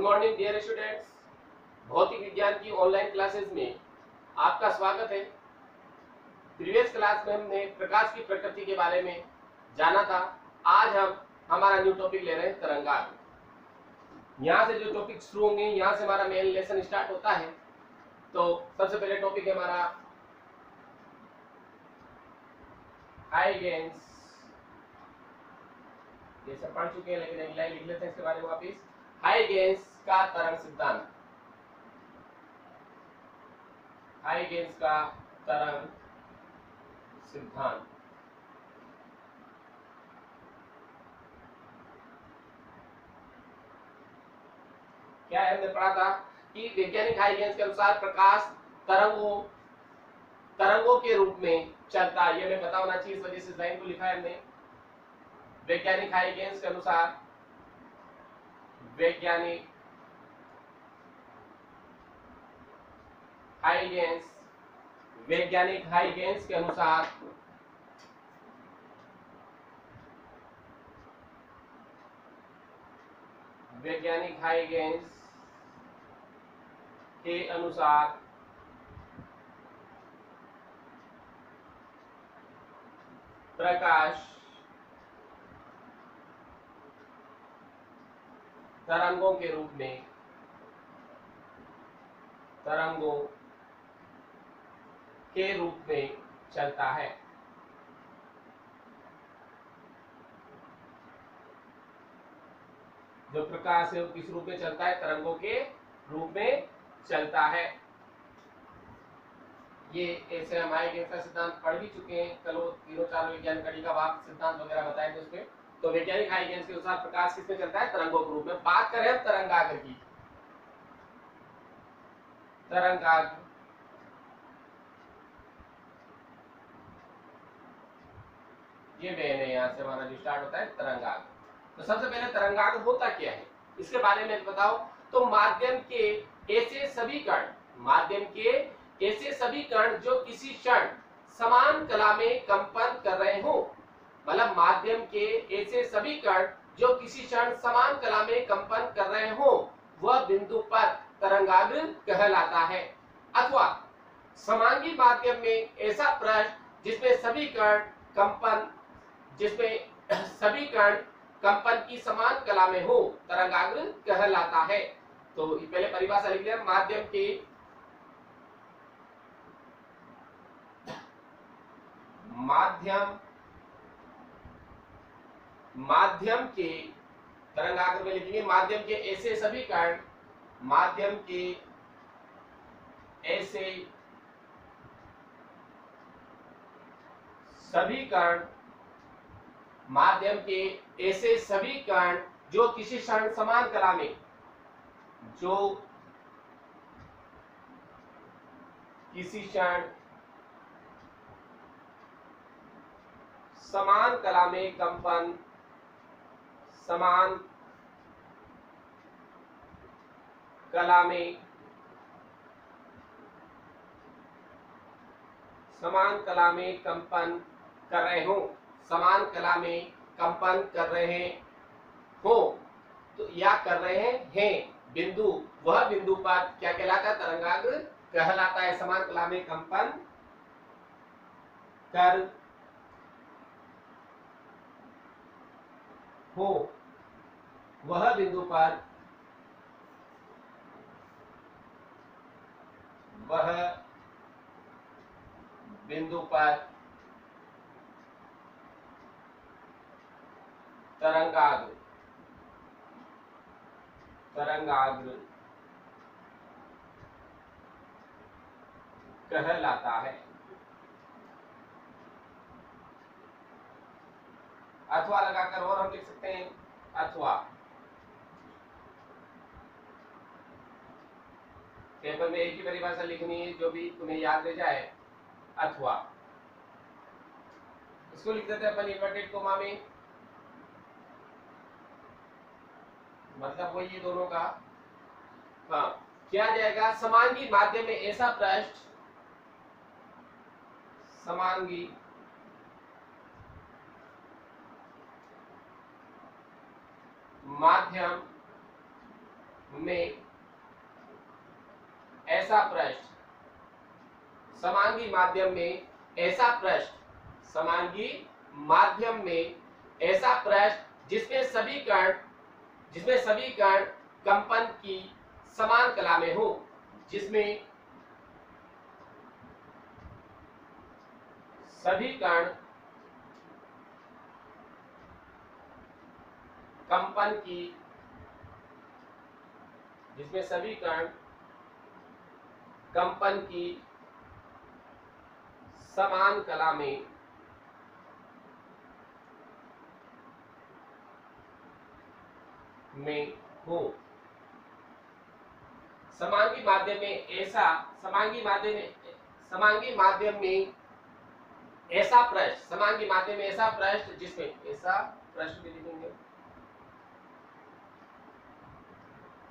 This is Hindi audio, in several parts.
मॉर्निंग डियर स्टूडेंट्स, भौतिक विज्ञान की ऑनलाइन क्लासेस में आपका स्वागत है। प्रीवियस क्लास में हमने प्रकाश की प्रकृति के बारे में जाना था। आज हम हमारा न्यू टॉपिक ले रहे हैं तरंगाग्र। यहाँ से जो टॉपिक शुरू होंगे, यहाँ से हमारा मेन लेसन स्टार्ट होता है। तो सबसे पहले टॉपिक है हमारा हाइगेंस। ये सब पढ़ चुके हैं, लेकिन एक लाइन लिख लेते हैं इसके बारे में वापिस। हाइगेंस का तरंग सिद्धांत। हाइगेंस का तरंग सिद्धांत क्या है? हमने पढ़ा था कि वैज्ञानिक हाइगेंस के अनुसार प्रकाश तरंगों के रूप में चलता है। ये हमें पता होना चाहिए, इस वजह से लाइन को लिखा है हमने। वैज्ञानिक हाइगेंस के अनुसार वैज्ञानिक हाइगेंस के अनुसार वैज्ञानिक हाइगेंस के अनुसार प्रकाश तरंगों के रूप में चलता है। जो प्रकाश है वो किस रूप में चलता है? तरंगों के रूप में चलता है। ये ऐसे हम हाइगेंस का सिद्धांत पढ़ भी चुके हैं। चलो तीनों चार विज्ञान कड़ी का भाग सिद्धांत वगैरह बताएंगे उसमें। तो वैज्ञानिक हाइगेंस के अनुसार प्रकाश किसमें चलता है? तरंगों के रूप में। बात करें अब तरंगाग्र की। तरंगाग्र ये मेन है, यहाँ से हमारा जो स्टार्ट होता है तरंगाग्र। तो सबसे पहले तरंगाग्र होता क्या है इसके बारे में बताओ। तो माध्यम के ऐसे सभी कण जो किसी क्षण समान कला में कंपन कर रहे हो। मतलब माध्यम के ऐसे सभी कण जो किसी क्षण समान कला में कंपन कर रहे हो, वह बिंदु पर तरंगाग्र कहलाता है। अथवा समांगी माध्यम में ऐसा पृष्ठ जिसमें सभी कण कंपन की समान कला में हो, तरंगाग्र कहलाता है। तो पहले परिभाषा लिख दिया। माध्यम के तरंगाग्र में लिखेंगे माध्यम के ऐसे सभी कण माध्यम के ऐसे सभी कण जो किसी क्षण समान कला में समान कला में कंपन कर रहे हो, तो या कर रहे हैं बिंदु, वह बिंदु पर क्या कहलाता है? तरंगाग्र कहलाता है। समान कला में कंपन कर हो, वह बिंदु पर तरंगाग्र कहलाता है। अथवा लगाकर और हम लिख सकते हैं अथवा। पेपर में एक ही परिभाषा लिखनी है जो भी तुम्हें याद रह जाए। अथवा इसको लिख देते हैं अपन इन्वर्टेड कोमा में, मतलब वही ये दोनों का। हाँ, क्या जाएगा? समांगी माध्यम में ऐसा पृष्ठ में ऐसा पृष्ठ, समांगी माध्यम में ऐसा पृष्ठ, समांगी माध्यम में ऐसा पृष्ठ जिसमें सभी कण कंपन की समान कला में हो, जिसमें सभी कण कंपन की, जिसमें सभी कण कंपन की समान कला में हो। समांगी माध्यम में ऐसा, समांगी माध्यम में ऐसा पृष्ठ, समांगी माध्यम में ऐसा पृष्ठ जिसमें, ऐसा पृष्ठ भी लिखेंगे,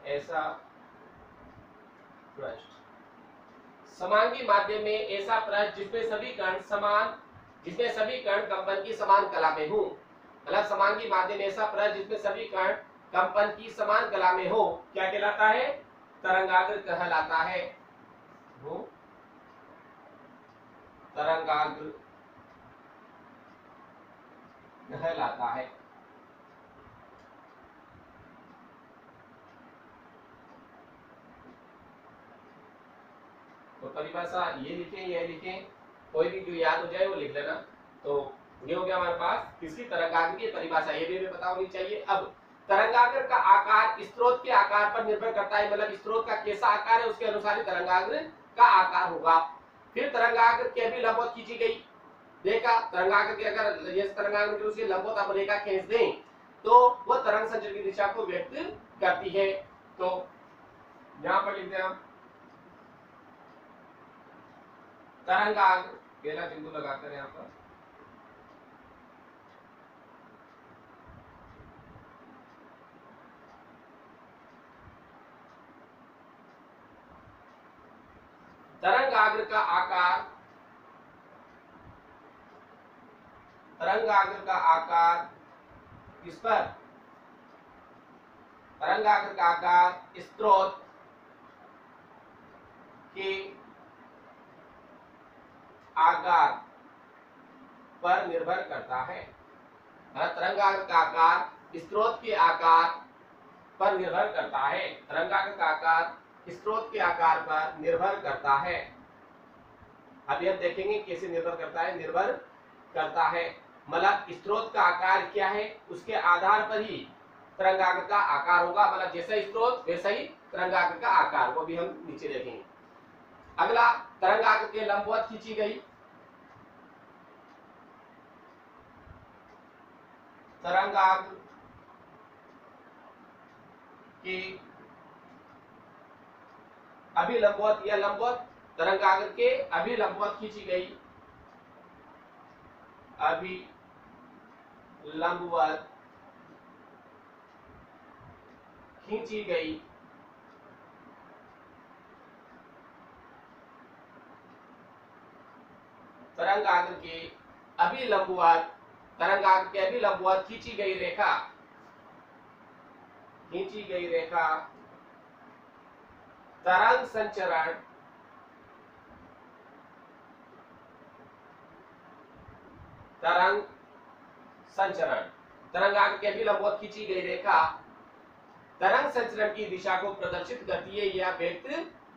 ऐसा पृष्ठ, समांगी माध्यम में ऐसा पृष्ठ जिसमें सभी कण कंपन की समान कला में हो। मतलब समांगी माध्यम में ऐसा पृष्ठ जिसमें सभी कण कंपन की समान कला में हो, क्या कहलाता है? तरंगाग्र कहलाता है। वो तरंगाग्र कहलाता है। तो परिभाषा ये लिखें, कोई भी जो याद हो जाए वो लिख लेना। तो ये हो गया हमारे पास किसी तरंगाग्र की परिभाषा, ये भी पता होनी चाहिए। अब तरंगाग्र का आकार स्रोत के आकार पर निर्भर करता है, मतलब स्रोत का कैसा आकार है उसके अनुसार ही तरंगाग्र का आकार होगा। फिर तरंगाग्र के भी लंबवत खींची गई, देखा तरंगाग्र के, अगर ये तरंगाग्र के उसके लंबवत आप रेखा खींच दें तो वो तरंग संचरण की दिशा को व्यक्त करती है। तो यहां पर लिखते हैं हम तरंगाग्र, पहला बिंदु लगाकर यहाँ पर तरंगाग्र का आकार किस पर? तरंगाग्र का आकार स्रोत के आकार पर निर्भर करता है। तरंगाग्र का आकार स्रोत के आकार पर निर्भर करता है। तरंगाग्र का आकार स्रोत के आकार पर निर्भर करता है। अभी हम देखेंगे कैसे निर्भर करता है। मतलब स्रोत का आकार क्या है उसके आधार पर ही तरंगाग्र का आकार होगा। मतलब जैसा स्रोत वैसा ही तरंगाग्र का आकार, वो भी हम नीचे देखेंगे। अगला, तरंगाग्र के लंबवत खींची गई, तरंगाग्र की अभिलंबवत या लंबवत, तरंगाग्र के अभिलंबवत खींची गई, अभिलंबवत खींची गई तरंगाग्र के अभिलंबवत खींची गई रेखा तरंग संचरण तरंगाग्र के अभिलंबवत खींची गई रेखा तरंग संचरण की दिशा को प्रदर्शित करती है या व्यक्त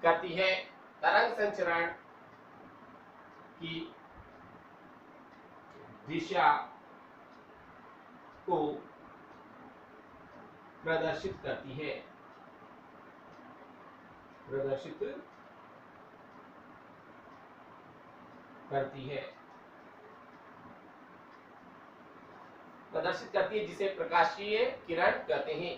करती है। तरंग संचरण की दिशा को प्रदर्शित करती है। प्रदर्शित करती है जिसे प्रकाशीय किरण कहते हैं।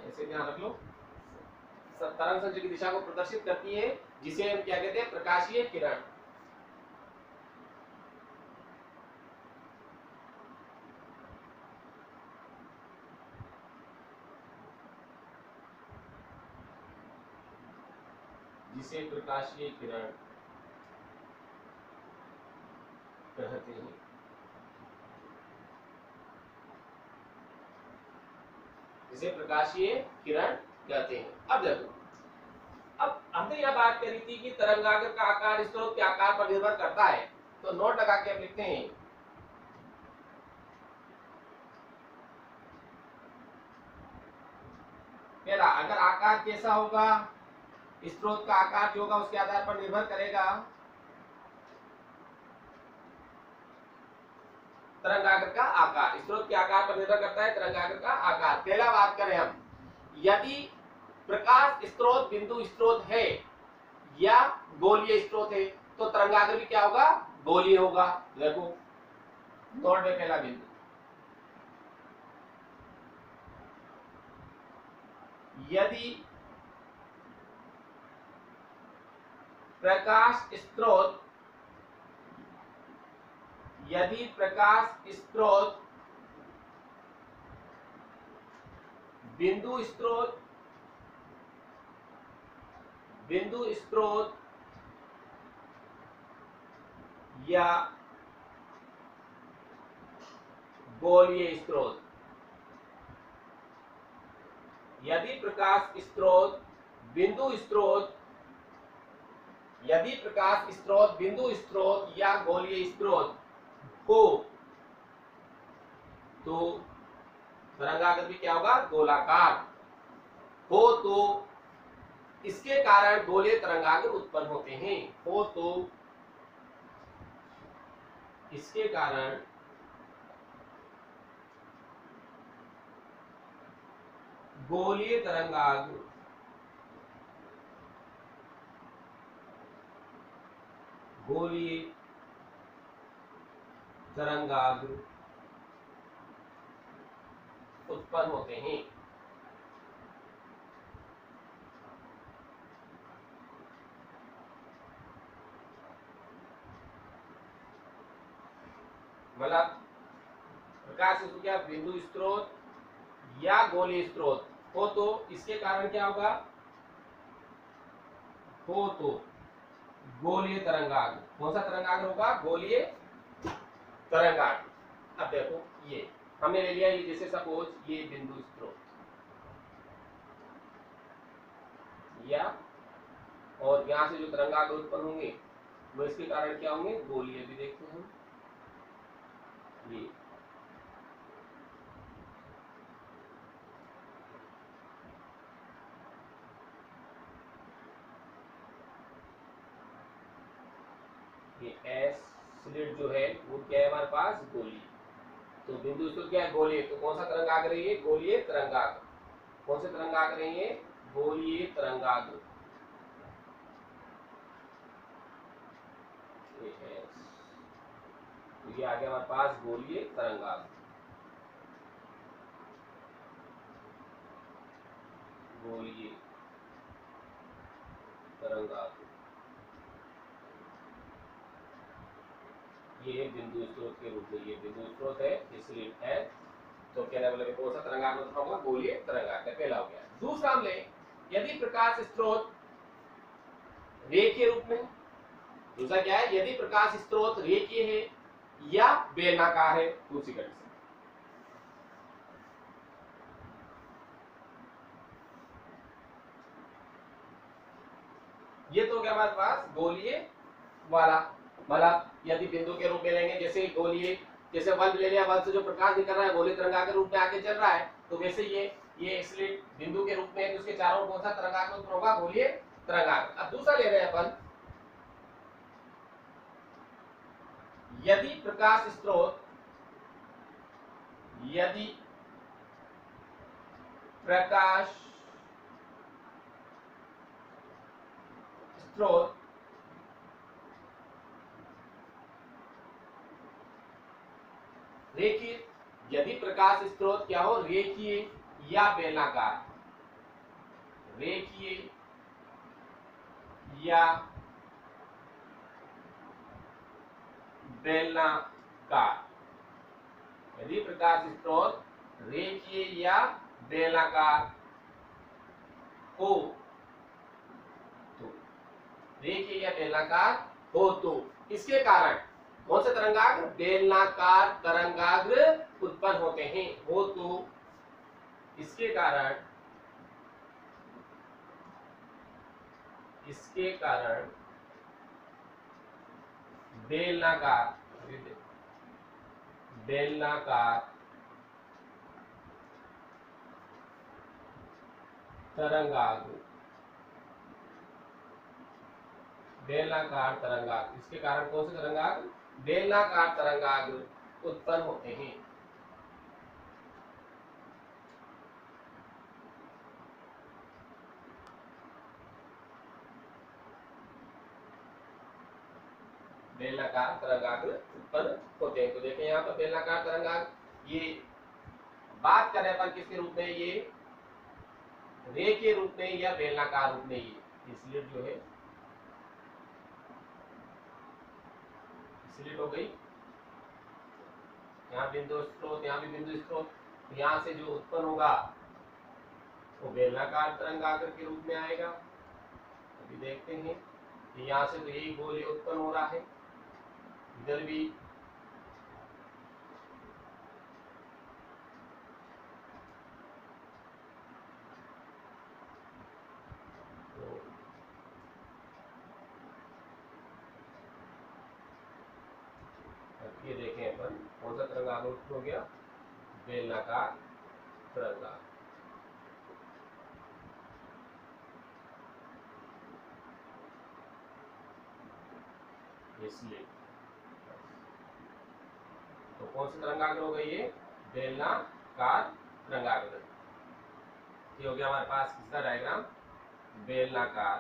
ऐसे ध्यान रख लो, तरंग संचरण की दिशा को प्रदर्शित करती है जिसे हम क्या कहते हैं? प्रकाशीय किरण। जिसे प्रकाशीय किरण कहते हैं। जिसे प्रकाशीय किरण कहते हैं। अब देखो, अब हमने यह बात करी थी कि तरंगाग्र का आकार स्रोत के आकार पर निर्भर करता है, तो नोट लगा के हम लिखते हैं पहला, अगर आकार कैसा होगा, स्रोत का आकार जो होगा उसके आधार पर निर्भर करेगा तरंगाग्र का आकार। स्रोत के आकार पर निर्भर करता है तरंगाग्र का आकार। पहला बात करें हम, यदि प्रकाश स्रोत बिंदु स्रोत है या गोलीय स्रोत है तो तरंगाग्र भी क्या होगा, गोलीय होगा। देखो नोट में पहला बिंदु, यदि प्रकाश स्रोत बिंदु स्रोत या गोलीय स्रोत, यदि प्रकाश स्रोत बिंदु स्रोत या गोलीय स्रोत हो तो तरंगाग्र भी क्या होगा, गोलाकार हो, तो इसके कारण गोलीय तरंगाग्र उत्पन्न होते हैं। हो तो इसके कारण गोलीय तरंगाग्र उत्पन्न होते हैं। मतलब प्रकाश स्रोत क्या बिंदु स्रोत या गोलीय स्रोत हो तो इसके कारण क्या होगा, हो तो गोलीय तरंगाग्र। कौन सा तरंगाग्र होगा, गोलीय तरंगाग्र। अब देखो ये हमने ले लिया, ये जैसे सपोज ये बिंदु स्रोत या, और यहाँ से जो तरंगाग्र उत्पन्न होंगे वो इसके कारण क्या होंगे, गोलीय भी देखते हैं। ये एस स्लिट जो है वो क्या है हमारे पास, गोलीय। तो बिंदु स्रोत क्या है, गोलीय। तो कौन सा तरंगाग्र है ये, गोलीय तरंगाग्र। कौन से तरंगाग्र है ये, गोलीय तरंगाग्र। तो ये आ गया हमारे पास गोलीय तरंगाग्र। गोलीय तरंगाग्र ये बिंदु स्रोत के रूप में, ये बिंदु स्रोत है इसलिए है, तो कहने वाले कौन सा तरंगाग्र होगा, गोलीय तरंगाग्र। पहला हो गया। दूसरा हम ले, यदि प्रकाश स्रोत रेखीय रूप में, दूसरा क्या है, यदि प्रकाश स्रोत रेखीय है या बेलनाकार है। दूसरी कंडीशन, ये तो क्या हमारे पास गोलीय वाला, मतलब यदि बिंदु के रूप में लेंगे, जैसे गोलीय, जैसे बल्ब ले लिया, बल्ब से जो प्रकाश निकल रहा है गोलीय तरंगाग्र रूप में आगे चल रहा है, तो वैसे ये स्लिट बिंदु के रूप में है, तो उसके चारों ओर कौन सा तरंगाग्र उत्पन्न होगा, गोलीय तरंगाग्र। अब दूसरा ले रहे हैं अपन, यदि प्रकाश स्रोत रेखीय, यदि प्रकाश स्रोत क्या हो, रेखीय या बेलनाकार, रेखीय या बेलनाकार, यदि प्रकाश स्रोत रेखीय या बेलनाकार हो तो, रेखीय या बेलनाकार हो तो इसके कारण कौन से तरंगाग्र, बेलनाकार तरंगाग्र उत्पन्न होते हैं। हो तो इसके कारण बेलनाकार तरंगाग्र इसके कारण कौन से तरंगाग्र? बेलनाकार तरंगाग्र उत्पन्न होते हैं। बेलनाकार तरंगाग्र उत्पन्न होते हैं। तो देखें यहाँ पर बेलनाकार तरंगाग्र, ये बात करें अपन किसके रूप में, ये रे के रूप में या बेलनाकार रूप में, ये स्लिट जो है स्लिट हो गई। यहाँ बिंदु स्रोत, यहाँ भी बिंदु स्रोत, यहाँ से जो उत्पन्न होगा वो बेलनाकार तरंगाग्र के रूप में आएगा। अभी देखते हैं कि यहाँ से तो यही गोले उत्पन्न हो रहा है, इधर भी ये देखें अपन कौन सा तरंगाग्र उत्पन्न हो गया, बेलनाकार तरंगाग्र। इसलिए तो कौन सा तरंगाग्र हो गई, ये बेलनाकार तरंगाग्र। ये हो गया हमारे पास किसका डायग्राम, बेलनाकार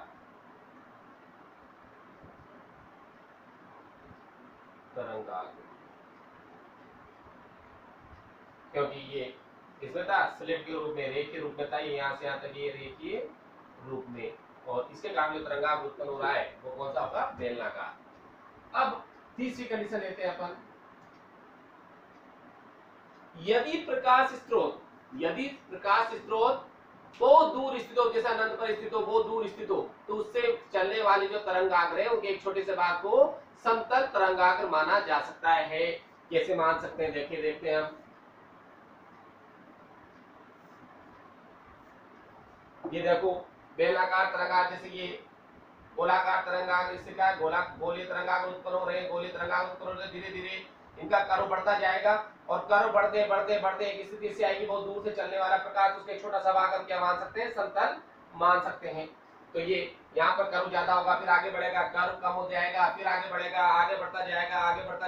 तरंगाग्र। क्योंकि ये इसमें था स्लिट के रूप में, रेख के रूप में था, ये यहाँ से यहाँ तक ये रेखीय रूप में, और इसके कारण जो तरंगाग्र उत्पन्न हो रहा है वो कौन सा होगा, बेलनाकार। अब तीसरी कंडीशन लेते हैं अपन, यदि प्रकाश स्रोत बहुत दूर स्थित हो, जैसे अनंत पर स्थित हो, बहुत दूर स्थित हो, तो उससे चलने वाले जो तरंगाग्र है उनके एक छोटे से भाग को समतल तरंगाग्र माना जा सकता है। कैसे मान सकते हैं, देखते हैं हम। ये देखो बेलनाकार तरंगाग्र, जैसे ये गोलाकार तरंगाग्र, इससे क्या है, गोलीय तरंगाग्र उत्पन्न हो रहे हैं, गोलीय तरंगाग्र उत्पन्न हो रहे हैं, धीरे धीरे इनका कर्व बढ़ता जाएगा, और कर्व बढ़ते बढ़ते बढ़ते एक स्थिति से आएगी, बहुत दूर से चलने वाला प्रकाश, उसका एक छोटा सा भाग हम क्या मान सकते हैं, समतल मान सकते हैं। तो ये यहाँ पर कर्व ज्यादा होगा, फिर आगे बढ़ेगा, कर्व कम हो जाएगा, फिर आगे बढ़ेगा, आगे बढ़ता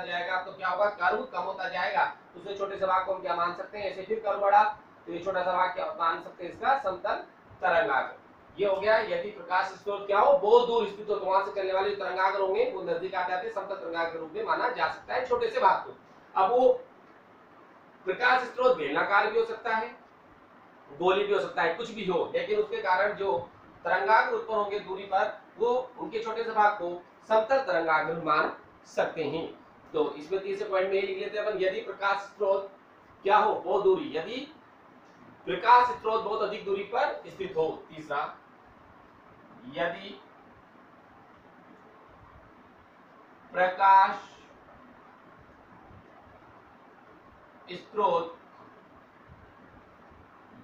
जाएगा, तो क्या होगा, कर्व कम होता जाएगा, उससे छोटे से भाग को हम क्या मान सकते हैं, ऐसे फिर कर्व बढ़ा, तो ये छोटा सा भाग क्या मान सकते हैं, इसका समतल तरंगाग्र। ये हो गया यदि प्रकाश स्रोत क्या हो, बहुत दूर स्थित हो, तो वहां से चलने वाले तरंगाग्र होंगे वो नजदीक आ जाते हैं, समतल तरंगाग्र के रूप में माना जा सकता है छोटे से भाग को। अब वो प्रकाश स्रोत बेलनाकार भी हो सकता है, गोली भी हो सकता है, कुछ भी हो, लेकिन उसके कारण जो तरंगाग्र उत्पन्न होंगे दूरी पर, वो उनके छोटे से भाग को समतल तरंगाग्र मान सकते हैं। तो इसमें तीसरे पॉइंट में ये लिख लेते हैं अपन, यदि प्रकाश स्रोत क्या हो, बहुत दूरी, यदि प्रकाश स्रोत बहुत अधिक दूरी पर स्थित हो। तीसरा, यदि प्रकाश स्रोत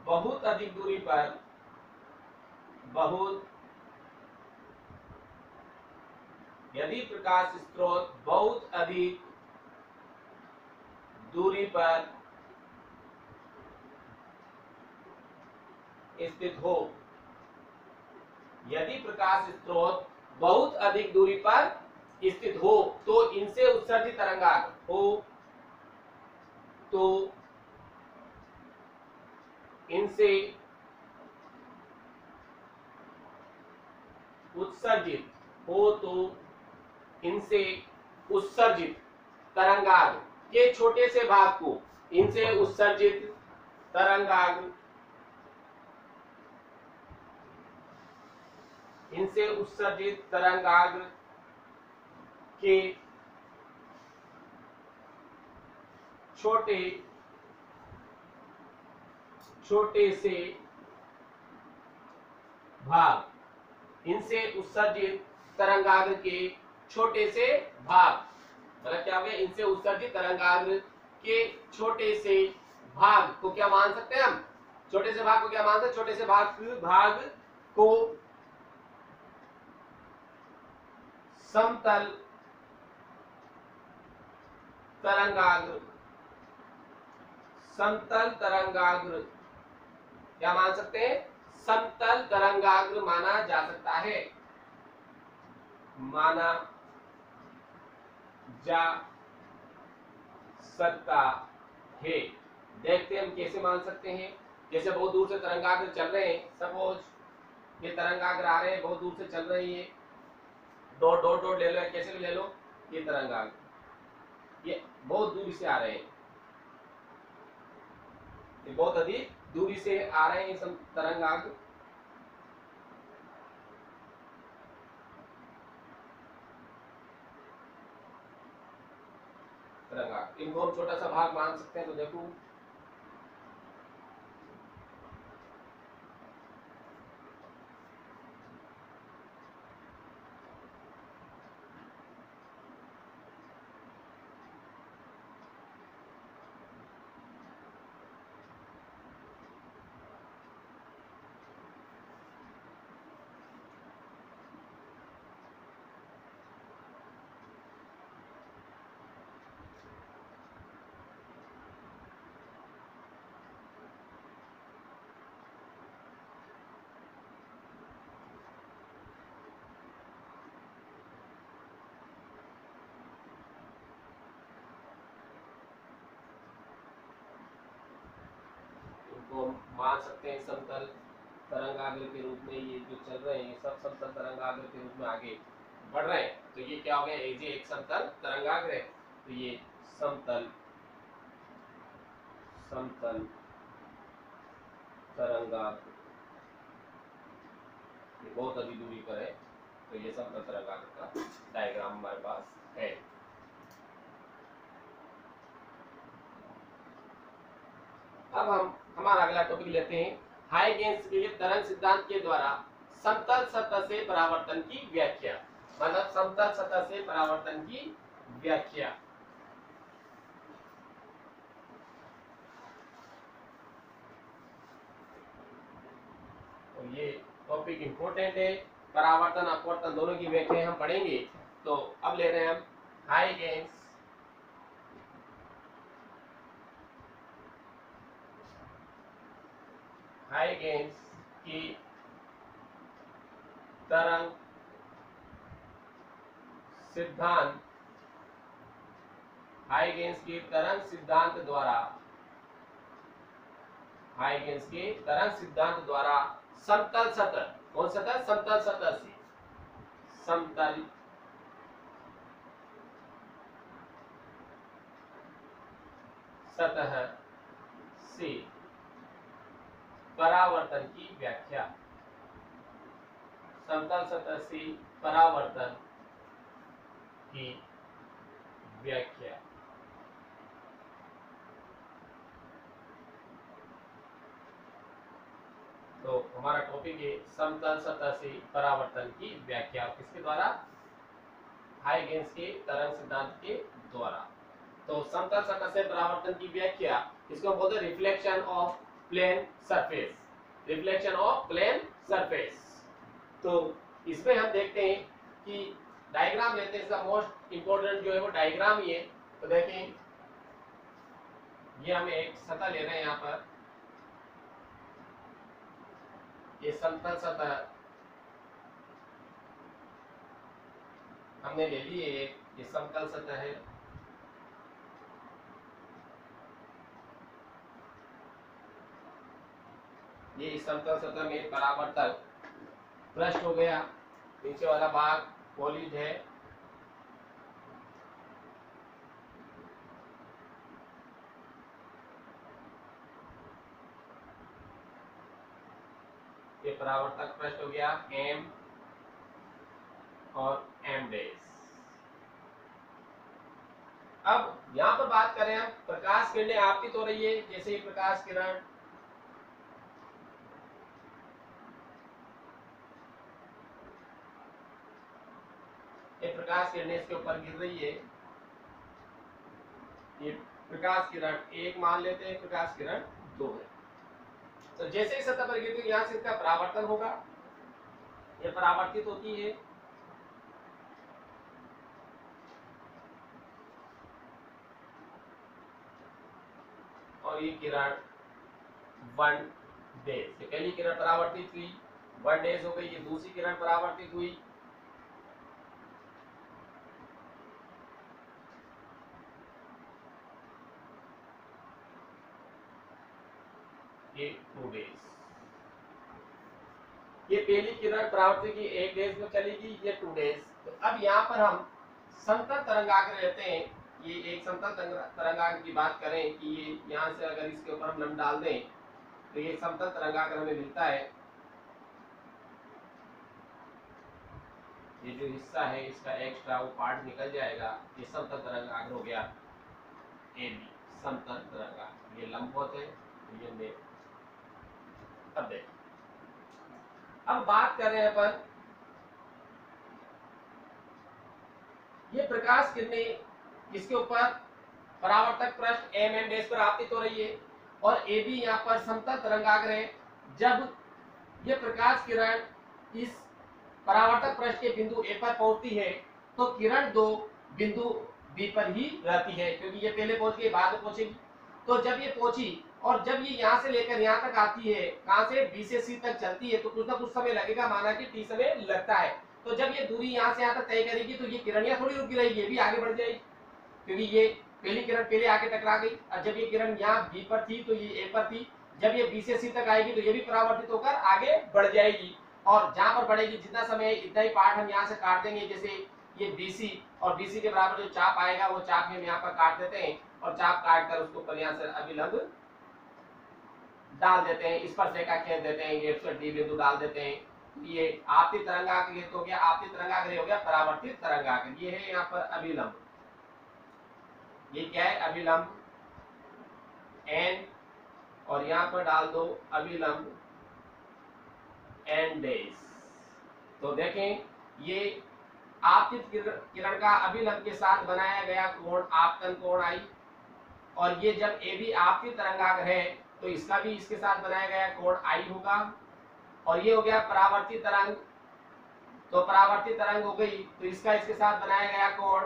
बहुत अधिक दूरी पर, यदि प्रकाश स्रोत बहुत अधिक दूरी पर स्थित हो, यदि प्रकाश स्रोत बहुत अधिक दूरी पर स्थित हो, तो इनसे उत्सर्जित तरंगाग्र हो, तो इनसे उत्सर्जित तरंगाग्र के छोटे से भाग को, इनसे उत्सर्जित तरंगाग्र के छोटे से भाग, इनसे उत्सर्जित तरंगाग्र के छोटे से भाग, मतलब क्या हो गया, इनसे उत्सर्जित तरंगाग्र के छोटे से भाग को क्या मान सकते हैं हम, छोटे से भाग को क्या मान सकते, छोटे से भाग को समतल तरंगाग्र, समतल तरंगाग्र क्या मान सकते हैं, समतल तरंगाग्र माना जा सकता है, माना जा सकता है। देखते हैं हम कैसे मान सकते हैं। जैसे बहुत दूर से तरंगाग्र चल रहे हैं, सपोज ये तरंगाग्र आ रहे हैं, बहुत दूर से चल रही है, डॉट डॉट डॉट ले लो, कैसे भी ले लो, ये तरंगाग्र ये बहुत दूरी से आ रहे हैं, ये बहुत अधिक दूरी से आ रहे हैं सब तरंगाग्र। तरंगाग्र इनको हम छोटा सा भाग मान सकते हैं। तो देखो को मान सकते हैं समतल तरंगाग्र के रूप में। ये जो चल रहे हैं सब समतल तरंगाग्र के रूप में आगे बढ़ रहे हैं। तो ये क्या हो गया, ये एक समतल तरंगाग्र है। तो ये समतल तरंगाग्र ये बहुत अधिक दूरी पर है। तो ये समतल तरंगाग्र का डायग्राम हमारे पास है। अब हम हमारा अगला टॉपिक लेते हैं, हाइगेंस के तरंग सिद्धांत के द्वारा समतल सतह से परावर्तन की व्याख्या। मतलब समतल सतह से परावर्तन की व्याख्या। तो ये टॉपिक इंपॉर्टेंट है, परावर्तन अपवर्तन दोनों की व्याख्या हम पढ़ेंगे। तो अब ले रहे हैं हम हाइगेंस की तरंग सिद्धांत, हाइगेंस की तरंग सिद्धांत द्वारा, हाइगेंस के तरंग सिद्धांत द्वारा समतल सतह, कौन सतह, समतल सतह से, समतल सतह से परावर्तन की व्याख्या, समतल सतह से परावर्तन की व्याख्या। तो हमारा टॉपिक है समतल सतह से परावर्तन की व्याख्या, किसके द्वारा, हाइगेंस के तरंग सिद्धांत के द्वारा। तो समतल सतह से परावर्तन की व्याख्या, इसको बोलते हैं reflection of plane surface, reflection of plane surface. तो इसमें हम देखते हैं कि डायग्राम लेते हैं, इसका मोस्ट इंपोर्टेंट जो है वो डायग्राम ही है। तो देखें, ये हमें एक सतह ले रहे हैं, यहाँ पर ये समतल सतह हमने ले ली है, ये समतल सतह है। ये इस समतल सतह में परावर्तक पृष्ठ हो गया, नीचे वाला भाग पॉलिश है, ये परावर्तक पृष्ठ हो गया M और M डैश। अब यहाँ पर बात करें हम, प्रकाश किरणें आपतित हो रही है, जैसे ये प्रकाश किरण प्रकाश किरणें इसके ऊपर गिर रही है, ये प्रकाश किरण एक मान लेते हैं, प्रकाश किरण दो है। तो जैसे ही सतह पर गिरती है यहाँ से इसका परावर्तन होगा, ये परावर्तित होती है, और ये किरण 1 डेज, ये पहली किरण परावर्तित हुई 1 डेज हो गई, ये दूसरी किरण परावर्तित हुई, ये 2 डेज। ये पहली किरण परावर्तित की 1 डेज में चलेगी, ये 2 डेज। तो अब यहाँ पर हम समतल तरंगाग्र लेते हैं, ये एक समतल तरंगाग्र की बात करें कि ये यहाँ से अगर इसके ऊपर हम लंब डाल दें तो ये समतल तरंगाग्र हमें मिलता है। ये जो हिस्सा है इसका एक्स्ट्रा वो पार्ट निकल जाएगा, ये समतल तरंगाग्र हो गया AB, समतल तरंगाग्र। ये लंबवत है, ये मेल। अब देख, अब बात कर रहे हैं अपन, ये प्रकाश किरणें इसके ऊपर परावर्तक पृष्ठ MM डेश पर आपतित हो रही है और AB यहाँ पर समतल तरंगाग्र है। जब ये प्रकाश किरण इस परावर्तक पृष्ठ के बिंदु A पर पहुंचती है तो किरण 2 बिंदु B पर ही रहती है, क्योंकि ये पहले पहुंच गई बाद में पहुंचेगी। तो जब ये पहुंची और जब ये यहाँ से लेकर यहाँ तक आती है, कहाँ से B से C तक चलती है, तो कुछ ना कुछ समय लगेगा, माना कि T समय लगता है। तो जब ये दूरी यहाँ से यहाँ तक तय करेगी तो ये किरण यहाँ थोड़ी रुकी रहेगी, ये भी आगे बढ़ जाएगी, क्योंकि ये पहली किरण पहले आके टकरा गई। और जब ये किरण यहाँ B पर थी तो ये A पर थी, जब ये B से C तक आएगी तो ये भी परावर्तित होकर आगे बढ़ जाएगी। और जहाँ पर बढ़ेगी जितना समय इतना ही पार्ट हम यहाँ से काट देंगे, जैसे ये BC और BC के बराबर जो चाप आएगा वो चाप हम यहाँ पर काट देते हैं और चाप काट कर उसको पर यहाँ से अभिलंब डाल देते हैं, स्पर्शरेखा खींच देते हैं, ये D बिंदु डाल देते हैं। ये आपतित तरंगाग्र हो गया, आपतित तरंगाग्र हो गया परावर्तित तरंगाग्र। ये है यहाँ पर अभिलंब, ये क्या है अभिलंब N, और यहाँ पर डाल दो अभिलंब N डेश। तो देखें ये आपतित किरण का अभिलंब के साथ बनाया गया कोण आपतन कोण आई, और ये जब AB आपतित तरंगाग्र है तो इसका भी इसके साथ बनाया गया कोण I होगा। और ये हो गया परावर्तित तरंग, तो परावर्तित तरंग हो गई तो इसका इसके साथ बनाया गया कोण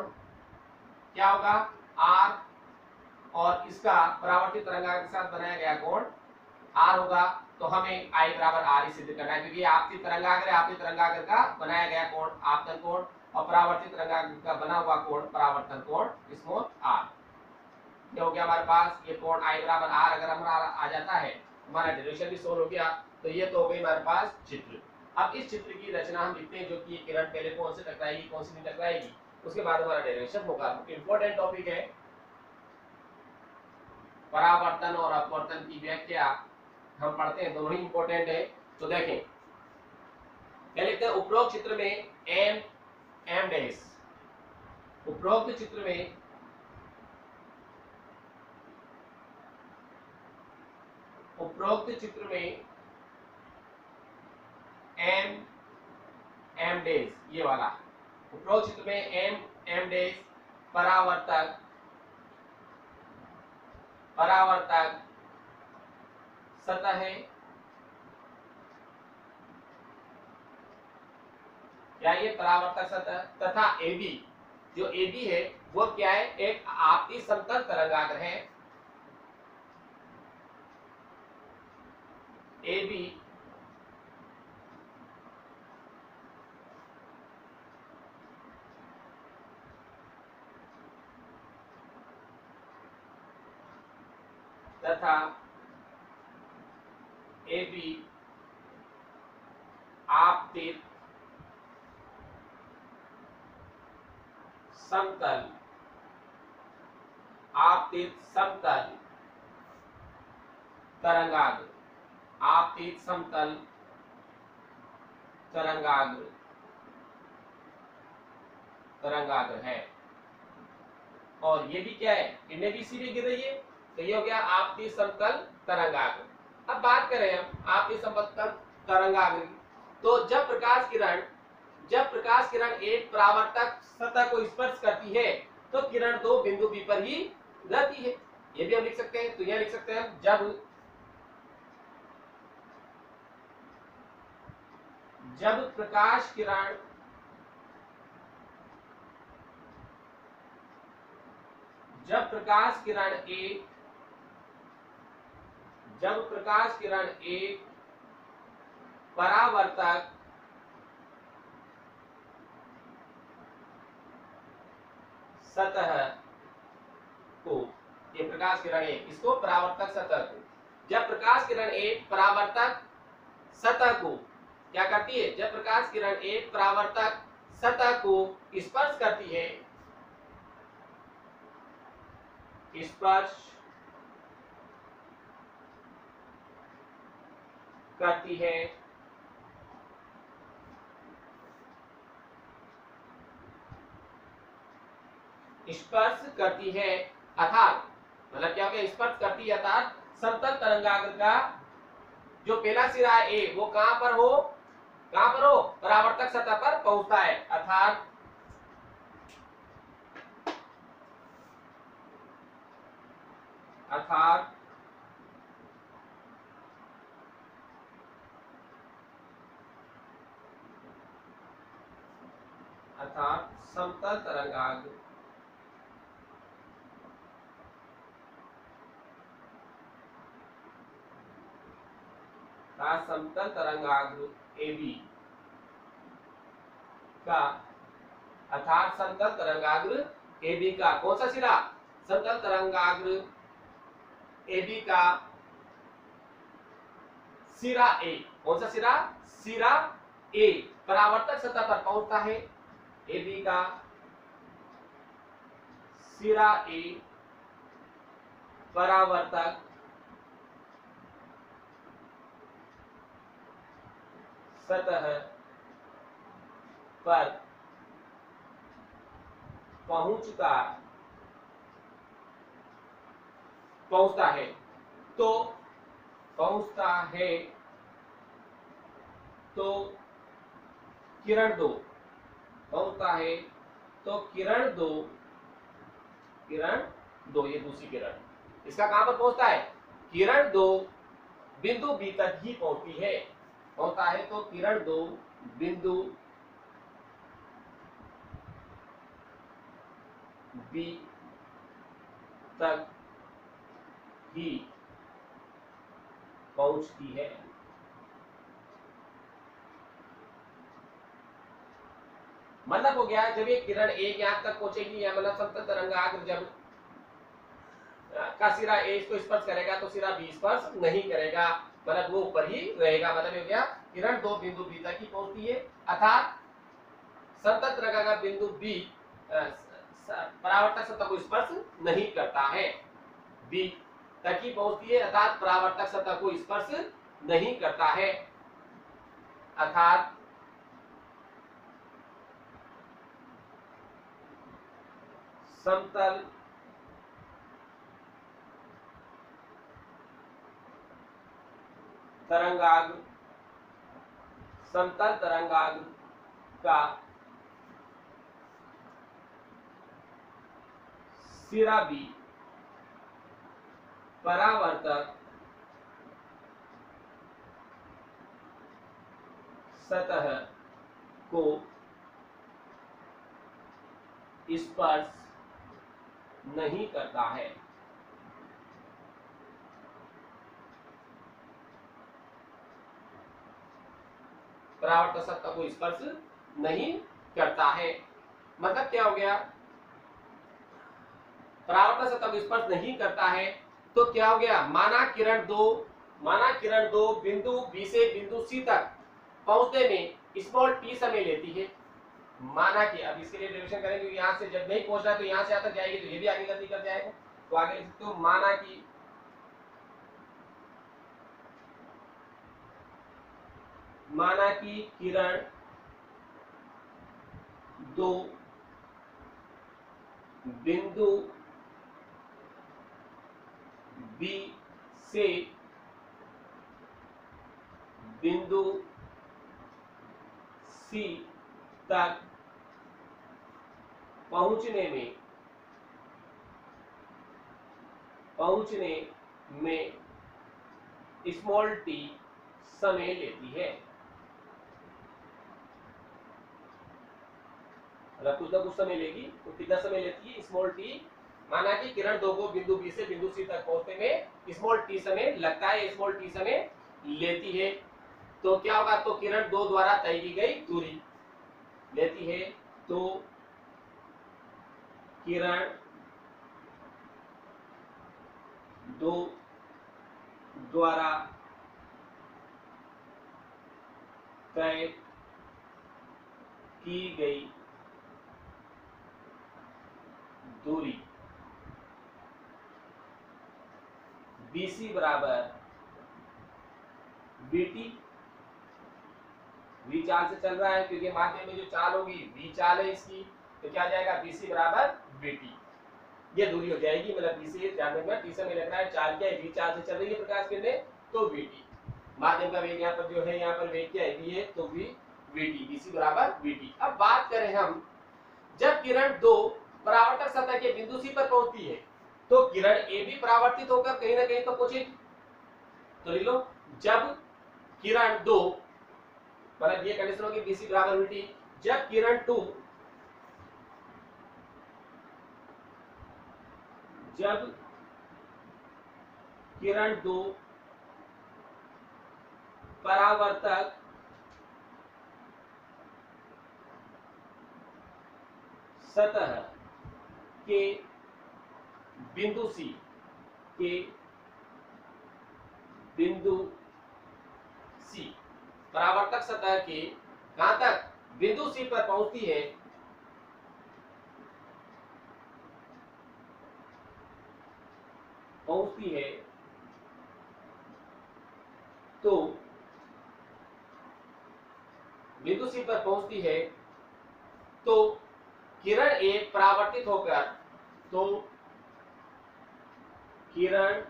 क्या होगा R, और इसका परावर्तित तरंगाग्र के साथ बनाया गया कोण R होगा। तो हमें I बराबर R ही सिद्ध करना है, क्योंकि आपतित तरंगाग्र, आपतित तरंगाग्र का बनाया गया कोण आपतन कोण और परावर्तित तरंगाग्र का बना हुआ कोण परावर्तन कोण स्मॉल r। ये हो गया हमारे पास, ये कोण I बराबर R अगर हमारा आ जाता है, हमारा डेरिवेशन भी सोल्व हो गया। तो ये तो हो गई हमारे पास चित्र। अब इस चित्र की रचना हम लिखते हैं, जो कि किरण पहले कौन से टकराएगी कौन सी नहीं टकराएगी, उसके बाद हमारा डेरिवेशन होगा। इंपॉर्टेंट टॉपिक है परावर्तन और अपवर्तन की व्याख्या हम पढ़ते हैं, दोनों ही इंपॉर्टेंट है। तो देखें क्या लिखते हैं, उपरोक्त चित्र में M डैश, उपरोक्त चित्र में M डैश, ये वाला उपरोक्त चित्र में M डैश परावर्तक सतह है, क्या ये परावर्तक सतह, तथा AB, जो AB है वो क्या है, एक आपतित समतल तरंगाग्र है। AB तथा AB आपतित समतल तरंगाग्र, आपतित समतल तरंगाग्र है। और ये भी क्या है, किरणें भी सीधे गिर रही है, तो ये हो गया आपतित समतल तरंगाग्र। अब बात करें हम आपतित समतल तरंगाग्र की, तो जब प्रकाश किरण एक परावर्तक सतह को स्पर्श करती है तो किरण 2 बिंदु B पर ही रहती है। ये भी हम लिख सकते हैं, तो यह लिख सकते हैं हम, जब जब प्रकाश किरण जब प्रकाश किरण एक परावर्तक सतह को, ये प्रकाश किरण एक, इसको परावर्तक सतह को, जब प्रकाश किरण एक परावर्तक सतह को क्या करती है, जब प्रकाश किरण एक परावर्तक सतह को स्पर्श करती है, स्पर्श करती है, स्पर्श करती है अर्थात मतलब क्या हो गया, स्पर्श करती है अर्थात समतल तरंगाग्र का जो पहला सिरा है ए वो कहां पर हो, परावर्तक सतह पर पहुंचता है, अर्थात समतल तरंगाग्र का समतल तरंगाग्र AB का, अर्थात समतल तरंगाग्र AB का कौन सा सिरा, समतल तरंगाग्र AB का सिरा A, कौन सा सिरा, सिरा A परावर्तक सतह पर पहुंचता है, AB का सिरा A परावर्तक सतह पर पहुंचता है, तो किरण दो पहुंचता है, तो किरण दो ये दूसरी किरण, इसका कहां पर पहुंचता है, किरण दो बिंदु बी तक ही पहुंचती है, होता है तो किरण दो बिंदु बी तक ही पहुंचती है। मतलब हो गया जब ये किरण एक यहां तक पहुंचेगी या मतलब समतल तरंगाग्र जब का सिरा ए इसको स्पर्श करेगा तो सिरा बी स्पर्श नहीं करेगा, मतलब वो ऊपर ही रहेगा, मतलब हो गया किरण दो बिंदु बी तक ही पहुंचती है, अर्थात समतल तरंगाग्र बिंदु बी परावर्तक सतह को स्पर्श नहीं करता है, बी तक ही पहुंचती है अर्थात परावर्तक सतह को स्पर्श नहीं करता है, अर्थात समतल तरंगाग्र का सिरा बी परावर्तक सतह को स्पर्श नहीं करता है। परावर्तक सतह को स्पर्श नहीं करता है, मतलब क्या हो गया, परावर्तक सतह को स्पर्श नहीं करता है तो क्या हो गया, माना किरण दो बिंदु बी से बिंदु सी तक पहुंचने में स्मॉल टी समय लेती है, माना कि अब इसके लिए डेरिवेशन करेंगे क्योंकि यहाँ से जब नहीं पहुंचना तो यहाँ से यहाँ तक जाएगी तो ये भी आगे गति कर जाएगा, तो आगे लिख सकते हो माना कि किरण दो बिंदु बी से बिंदु सी तक पहुंचने में स्मॉल टी समय लेती है, मतलब कुछ ना कुछ समय लेगी। तो कितना समय लेती है स्मॉल टी, माना कि किरण 2 को बिंदु बी से बिंदु सी तक पहुंचने में स्मॉल टी समय लगता है, स्मॉल टी समय लेती है। तो क्या होगा, तो किरण 2 द्वारा तय की गई दूरी लेती है। तो किरण 2 द्वारा तय की गई दूरी BC बराबर BT। V चाल से चल रहा है क्योंकि माध्यम में जो चाल होगी V चाल है इसकी, तो क्या जाएगा BC बराबर BT। ये दूरी हो जाएगी, मतलब BC ध्यान रखना, T समय लग रहा है, चाल क्या है V चाल से चल रही है प्रकाश किरणें, तो VT। माध्यम का वेग यहाँ पर जो है, यहाँ पर वेग क्या है V है, तो VT, BC बराबर VT। अब बात करें हम, जब किरण 2 परावर्तक सतह के बिंदु C पर पहुंचती है तो किरण A भी परावर्तित होकर कहीं ना कहीं तो पहुंचेगी। तो लिख लो, जब किरण 2, मतलब ये कंडीशन होगी BC बराबर VT, जब किरण 2 परावर्तक सतह के बिंदु C परावर्तक सतह के कहां तक, बिंदु C पर पहुंचती है, तो बिंदु C पर पहुंचती है तो किरण 1 परावर्तित होकर, तो किरण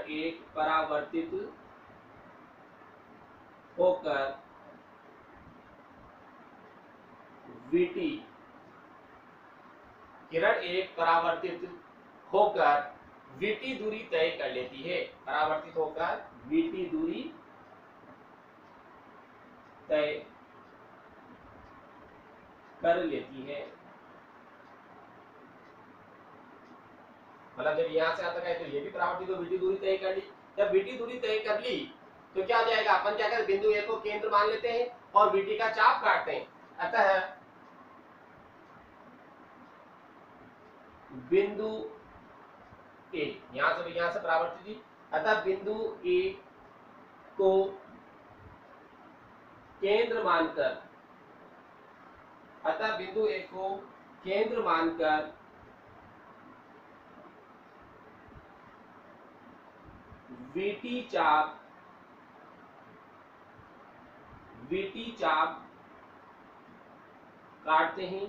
1 परावर्तित होकर, VT, किरण 1 परावर्तित होकर VT दूरी तय कर लेती है, परावर्तित होकर VT दूरी तय कर लेती है। मतलब जब यहां से आता है तो ये भी परावर्तित हो, VT दूरी तय कर ली। जब VT दूरी तय कर ली तो क्या जाएगा, अपन क्या करें, बिंदु A को केंद्र मान लेते हैं और VT का चाप काटते हैं। अतः बिंदु A, यहां से परावर्तित थी, अतः बिंदु A को केंद्र मानकर VT चाप काटते हैं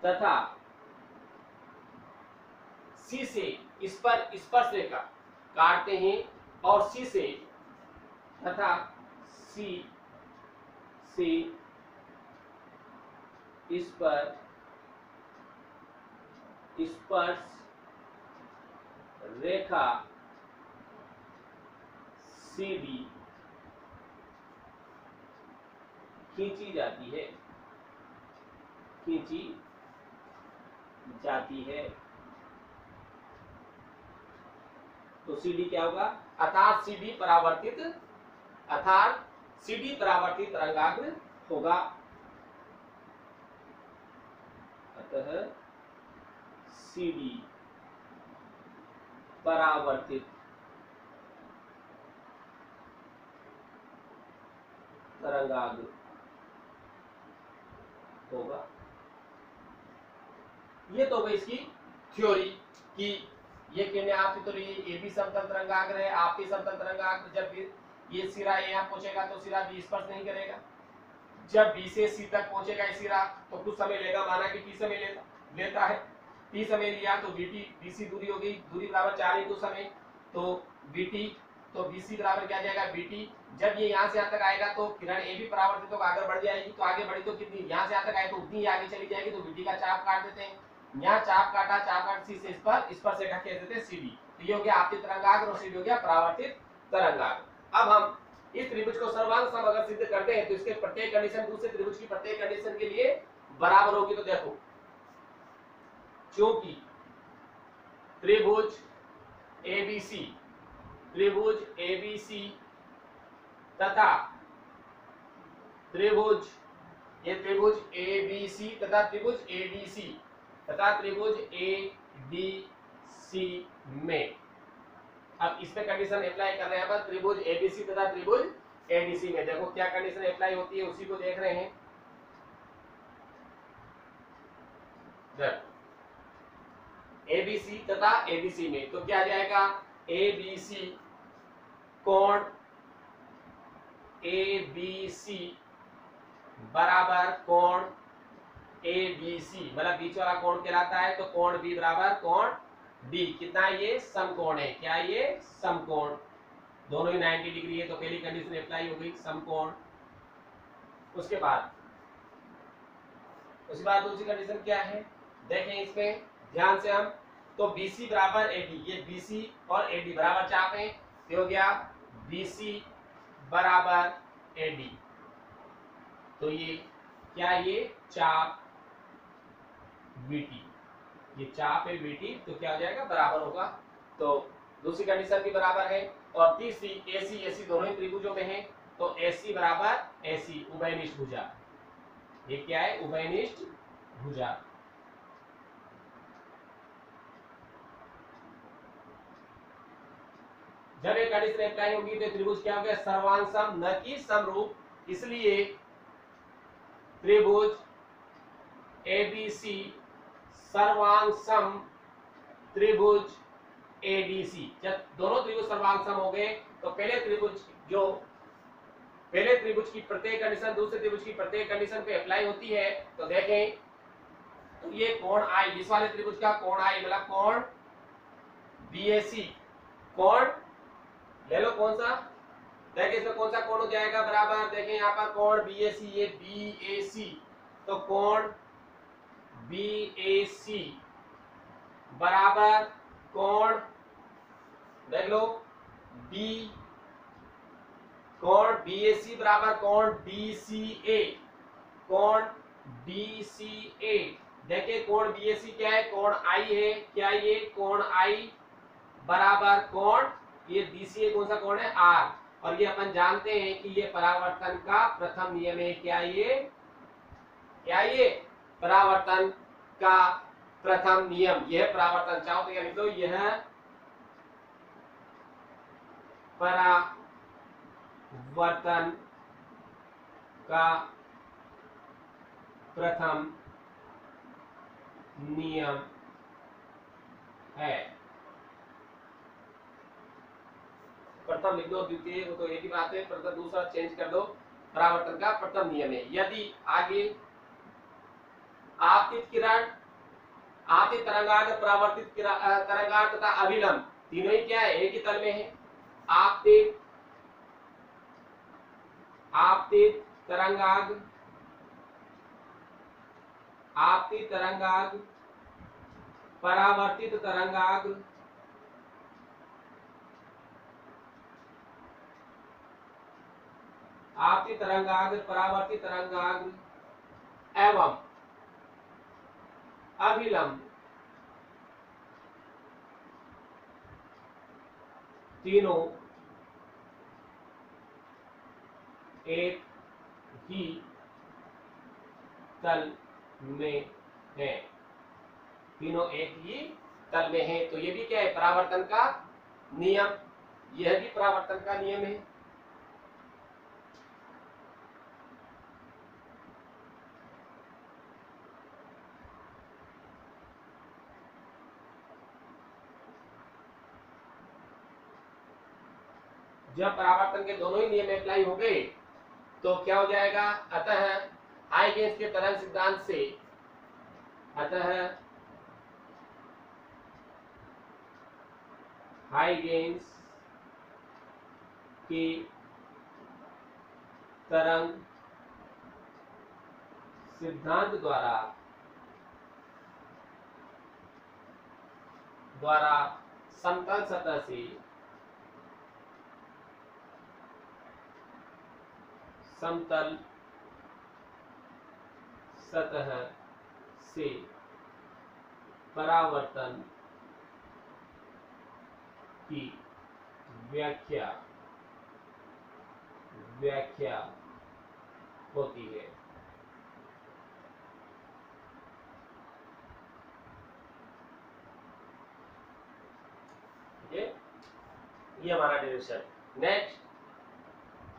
तथा C से इस पर स्पर्श रेखा काटते हैं और C से तथा C से इस पर स्पर्श रेखा CD खींची जाती है। तो CD क्या होगा, अर्थात CD परावर्तित तरंगाग्र होगा। अतः CD परावर्तित तरंगाग्र होगा। ये तो गई इसकी थ्योरी कि ये किरणें आपकी, तो ये भी समतल तरंगाग्र है, आपकी समतल तरंगाग्र, जब ये सिरा यहाँ पहुंचेगा तो सिरा B स्पर्श नहीं करेगा, जब B से C तक पहुंचेगा ये सिरा तो कुछ समय लेगा, माना कि T समय लेता है, T समय लिया तो BC दूरी हो गई, दूरी बराबर 4 × समय, तो BT तो BC बराबर क्या आ जाएगा BT। जब ये यहाँ से यहाँ तक आएगा तो किरण ए भी परावर्तित होकर आगे बढ़ जाएगी, तो आगे बढ़ी तो कितनी, यहाँ से यहाँ तक आए तो उतनी ही आगे चली जाएगी, तो BT का चाप काट देते हैं। यहाँ चाप काटा, चाप काट सी से इस पर से खींच देते हैं CD। तो ये हो गया आपतित तरंगाग्र और CD हो गया परावर्तित तरंगाग्र। अब हम इस त्रिभुज को सर्वांग सम अगर सिद्ध करते हैं तो इसके प्रत्येक कंडीशन दूसरे त्रिभुज की प्रत्येक कंडीशन के लिए बराबर होगी। तो देखो, क्योंकि त्रिभुज ABC तथा त्रिभुज ABC तथा त्रिभुज ADC तथा त्रिभुज ADC में, अब इस पे कंडीशन अप्लाई कर रहे हैं अपन त्रिभुज ABC तथा त्रिभुज ADC में। देखो क्या कंडीशन अप्लाई होती है उसी को देख रहे हैं। ABC तथा ADC में तो क्या आ जाएगा, ABC कोण ABC बराबर कोण ABC, मतलब बीच वाला कोण कहलाता है। तो कोण B बराबर कोण D, कितना ये समकोण है, क्या ये समकोण, दोनों ही 90 डिग्री है, तो पहली कंडीशन अप्लाई हो गई समकोण। उसके बाद दूसरी कंडीशन क्या है, देखें इसमें ध्यान से हम, तो BC बराबर AD, ये BC और AD बराबर चाप है, तो हो गया BC बराबर AD। तो ये क्या, ये चाप VT, ये चाप है VT, तो क्या हो जाएगा बराबर होगा। तो दूसरी कंडीशन भी बराबर है। और तीसरी AC दोनों ही त्रिभुजों में है, तो AC बराबर AC उभयनिष्ठ भुजा, ये क्या है उभयनिष्ठ भुजा। जब एक कंडीशन अप्लाई होगी तो त्रिभुज क्या हो गया सर्वांग सम, न कि समरूप। इसलिए त्रिभुज ABC सर्वांग सम त्रिभुज ADC। जब दोनों त्रिभुज सर्वांग सम हो गए तो पहले त्रिभुज की प्रत्येक कंडीशन दूसरे त्रिभुज की प्रत्येक कंडीशन पे अप्लाई होती है। तो देखें, तो ये कोण I, इस वाले त्रिभुज का कोण I मतलब कोण BAC, कोण ले लो कौन सा, देखिए इसमें कौन सा कोण हो जाएगा बराबर, देखें यहाँ पर कोण BAC, ये BAC, तो कोण BAC बराबर कोण, देख लो कोण BAC बराबर कोण DCA, कोण DCA। देखिए कोण BAC क्या है, कोण I है, क्या ये कोण I बराबर कोण, ये DCA कौन सा कोण है R, और ये अपन जानते हैं कि ये परावर्तन का प्रथम नियम है। क्या ये परावर्तन का प्रथम नियम, यह परावर्तन, चाहो तो यानी तो यह परावर्तन का प्रथम नियम है। प्रथम लिख दो, द्वितीय वो तो एक ही बात है, प्रथम दूसरा चेंज कर दो, परावर्तन का प्रथम नियम है। यदि आगे आपतित किरण, आपतित तरंगाग्र, परावर्तित तरंगाग्र तथा अभिलंब तीनों ही क्या है एक ही तल में है। आपतित तरंगाग्र, आपतित तरंगाग्र, परावर्तित तरंगाग्र, आपतित तरंगाग्र, परावर्तित तरंगाग्र एवं अभिलंब तीनों एक ही तल में है, तीनों एक ही तल में है। तो ये भी क्या है परावर्तन का नियम, यह भी परावर्तन का नियम है। जब परावर्तन के दोनों ही नियम अप्लाई हो गए तो क्या हो जाएगा, अतः हाइगेंस के तरंग सिद्धांत से, अतः हाइगेंस के तरंग सिद्धांत द्वारा समतल सतह से परावर्तन की व्याख्या होती है। ये हमारा डेरिवेशन। नेक्स्ट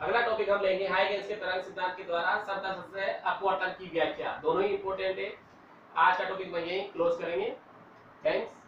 अगला टॉपिक हम लेंगे हाइगेंस के तरंग सिद्धांत के द्वारा समतल सतह से अपवर्तन की व्याख्या। दोनों ही इंपॉर्टेंट है। आज का टॉपिक में यही क्लोज करेंगे। थैंक्स।